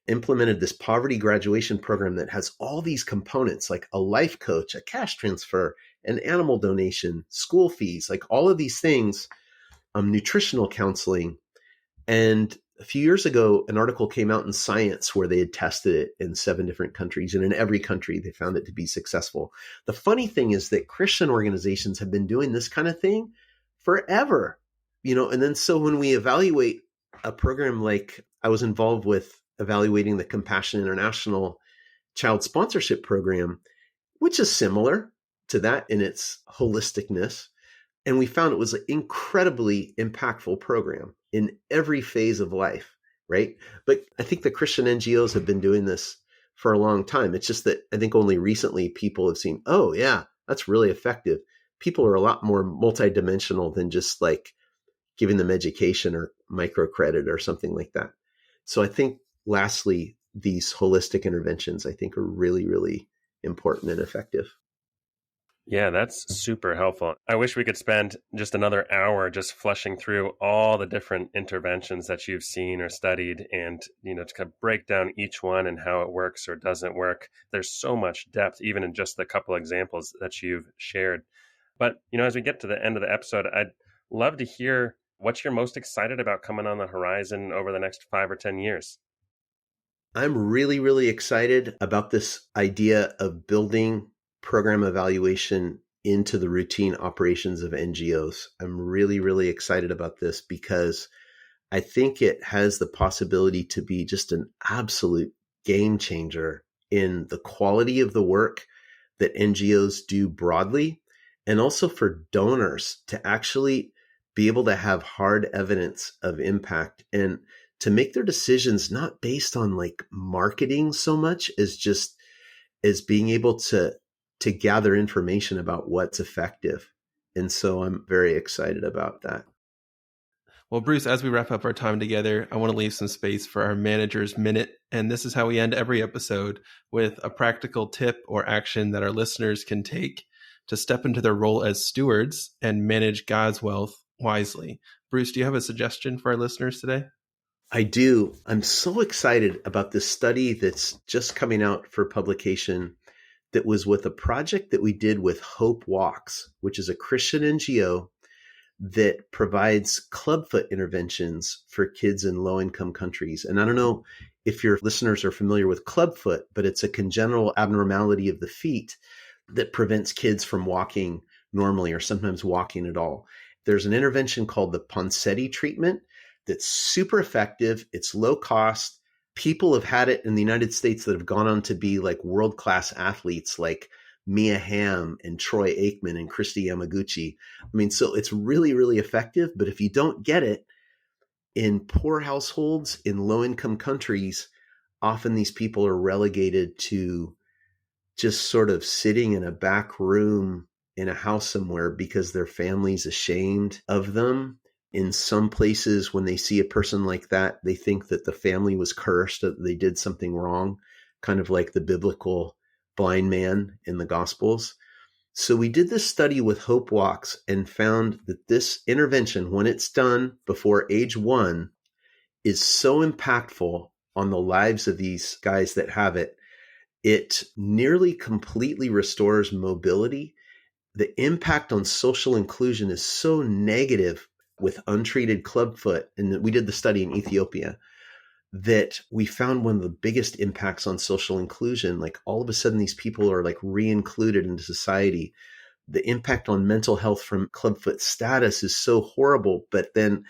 implemented this poverty graduation program that has all these components like a life coach, a cash transfer, an animal donation, school fees, like all of these things, nutritional counseling. And a few years ago, an article came out in Science where they had tested it in 7 different countries. And in every country, they found it to be successful. The funny thing is that Christian organizations have been doing this kind of thing forever, and then so when we evaluate a program like I was involved with evaluating the Compassion International child sponsorship program, which is similar to that in its holisticness. And we found it was an incredibly impactful program in every phase of life, right? But I think the Christian NGOs have been doing this for a long time. It's just that I think only recently people have seen, oh yeah, that's really effective. People are a lot more multidimensional than just like giving them education or microcredit or something like that. So I think lastly, these holistic interventions I think are really, really important and effective. Yeah, that's super helpful. I wish we could spend just another hour just fleshing through all the different interventions that you've seen or studied and, to kind of break down each one and how it works or doesn't work. There's so much depth, even in just the couple examples that you've shared. But, as we get to the end of the episode, I'd love to hear what you're most excited about coming on the horizon over the next 5 or 10 years. I'm really, really excited about this idea of building program evaluation into the routine operations of NGOs. I'm really, really excited about this because I think it has the possibility to be just an absolute game changer in the quality of the work that NGOs do broadly, and also for donors to actually be able to have hard evidence of impact and to make their decisions not based on like marketing so much as just as being able to gather information about what's effective. And so I'm very excited about that. Well, Bruce, as we wrap up our time together, I want to leave some space for our manager's minute. And this is how we end every episode, with a practical tip or action that our listeners can take to step into their role as stewards and manage God's wealth wisely. Bruce, do you have a suggestion for our listeners today? I do. I'm so excited about this study that's just coming out for publication that was with a project that we did with Hope Walks, which is a Christian NGO that provides clubfoot interventions for kids in low-income countries. And I don't know if your listeners are familiar with clubfoot, but it's a congenital abnormality of the feet that prevents kids from walking normally or sometimes walking at all. There's an intervention called the Ponseti treatment that's super effective. It's low cost. People have had it in the United States that have gone on to be like world-class athletes like Mia Hamm and Troy Aikman and Christy Yamaguchi. I mean, so it's really, really effective. But if you don't get it in poor households in low-income countries, often these people are relegated to just sort of sitting in a back room in a house somewhere because their family's ashamed of them. In some places, when they see a person like that, they think that the family was cursed, that they did something wrong, kind of like the biblical blind man in the Gospels. So we did this study with Hope Walks and found that this intervention, when it's done before age 1, is so impactful on the lives of these guys that have it. It nearly completely restores mobility. The impact on social inclusion is so negative with untreated clubfoot, and we did the study in Ethiopia, that we found one of the biggest impacts on social inclusion. Like all of a sudden, these people are like re-included into society. The impact on mental health from clubfoot status is so horrible, but then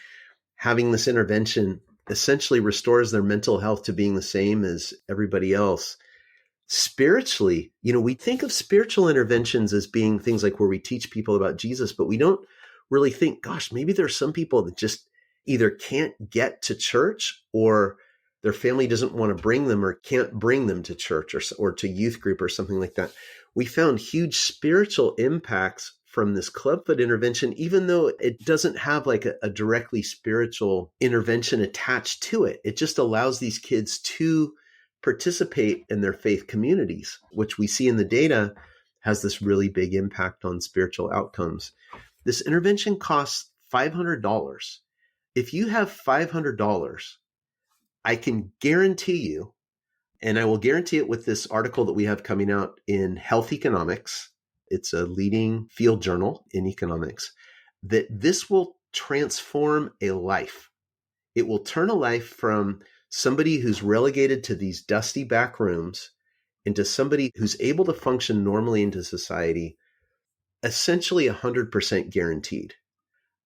having this intervention essentially restores their mental health to being the same as everybody else. Spiritually, we think of spiritual interventions as being things like where we teach people about Jesus, but we don't really think, gosh, maybe there's some people that just either can't get to church or their family doesn't want to bring them or can't bring them to church or to youth group or something like that. We found huge spiritual impacts from this clubfoot intervention, even though it doesn't have like a directly spiritual intervention attached to it. It just allows these kids to participate in their faith communities, which we see in the data has this really big impact on spiritual outcomes. This intervention costs $500. If you have $500, I can guarantee you, and I will guarantee it with this article that we have coming out in Health Economics, it's a leading field journal in economics, that this will transform a life. It will turn a life from somebody who's relegated to these dusty back rooms into somebody who's able to function normally into society, essentially 100% guaranteed.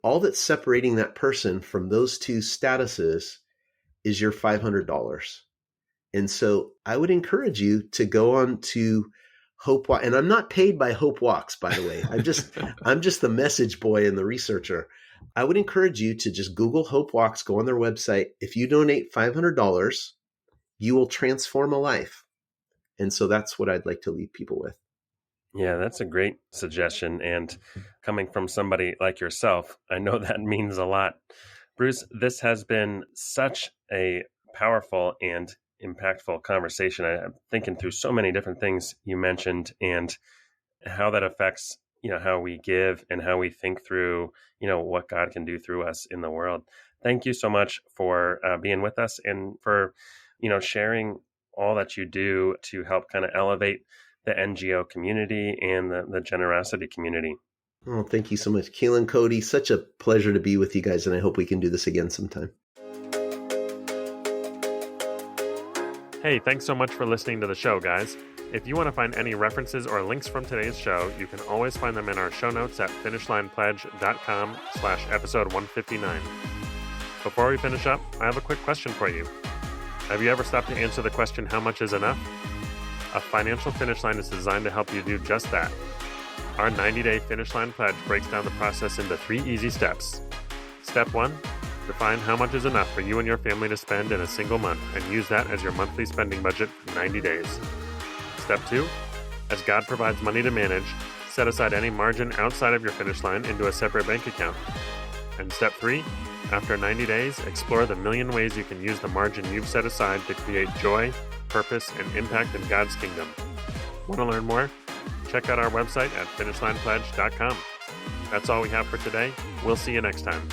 All that's separating that person from those two statuses is your $500. And so I would encourage you to go on to Hope Walk. And I'm not paid by Hope Walks, by the way. I'm just the message boy and the researcher. I would encourage you to just Google Hope Walks, go on their website. If you donate $500, you will transform a life. And so that's what I'd like to leave people with. Yeah, that's a great suggestion. And coming from somebody like yourself, I know that means a lot. Bruce, this has been such a powerful and impactful conversation. I'm thinking through so many different things you mentioned and how that affects, how we give and how we think through, what God can do through us in the world. Thank you so much for being with us and for, sharing all that you do to help kind of elevate the NGO community and the generosity community. Oh, thank you so much, Keelan, Cody. Such a pleasure to be with you guys, and I hope we can do this again sometime. Hey, thanks so much for listening to the show, guys. If you want to find any references or links from today's show, you can always find them in our show notes at finishlinepledge.com/episode 159. Before we finish up, I have a quick question for you. Have you ever stopped to answer the question, how much is enough? A financial finish line is designed to help you do just that. Our 90-day Finish Line Pledge breaks down the process into 3 easy steps. Step 1, define how much is enough for you and your family to spend in a single month and use that as your monthly spending budget for 90 days. Step 2, as God provides money to manage, set aside any margin outside of your finish line into a separate bank account. And step 3, after 90 days, explore the million ways you can use the margin you've set aside to create joy, purpose, and impact in God's kingdom. Want to learn more? Check out our website at finishlinepledge.com. That's all we have for today. We'll see you next time.